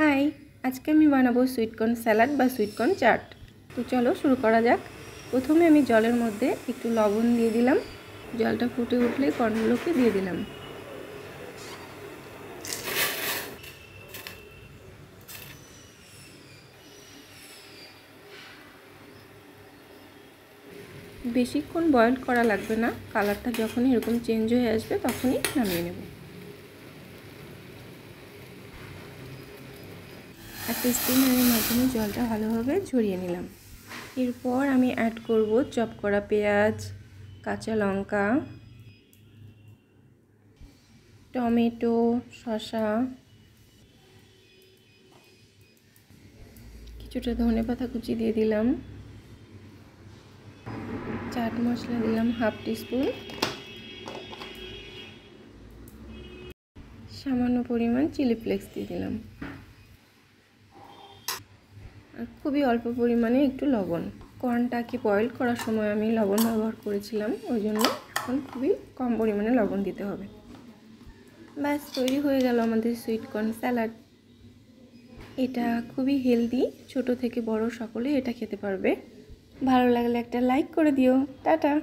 High, আজকে আমি বানাবো সুইট কর্ন স্যালাড বা সুইট কর্ন চাট। তো চলো শুরু করা যাক। প্রথমে আমি জলের মধ্যে একটু লবণ দিয়ে দিলাম। জলটা ফুটে উঠলে কর্নগুলোকে দিয়ে দিলাম। বেশিক্ষণ বয়েল করা লাগবে না, কালারটা যখনই এরকম চেঞ্জ হয়ে আসবে তখনই নামিয়ে নেব। একটা স্টিমারের মাধ্যমে জলটা ভালোভাবে ঝরিয়ে নিলাম। এরপর আমি অ্যাড করব চপ করা পেঁয়াজ, কাঁচা লঙ্কা, টমেটো, শসা, কিছুটা ধনেপাতা কুচি দিয়ে দিলাম, চাট মশলা দিলাম হাফ টিস্পুন, সামান্য পরিমাণ চিলি ফ্লেক্স দিয়ে দিলাম, আর খুবই অল্প পরিমাণে একটু লবণ। কর্নটাকে বয়েল করার সময় আমি লবণ ব্যবহার করেছিলাম, ওই জন্য এখন খুবই কম পরিমাণে লবণ দিতে হবে। ব্যাস তৈরি হয়ে গেল আমাদের সুইট কর্ন স্যালাড। এটা খুবই হেলদি, ছোট থেকে বড় সকলে এটা খেতে পারবে। ভালো লাগলে একটা লাইক করে দিও। টাটা।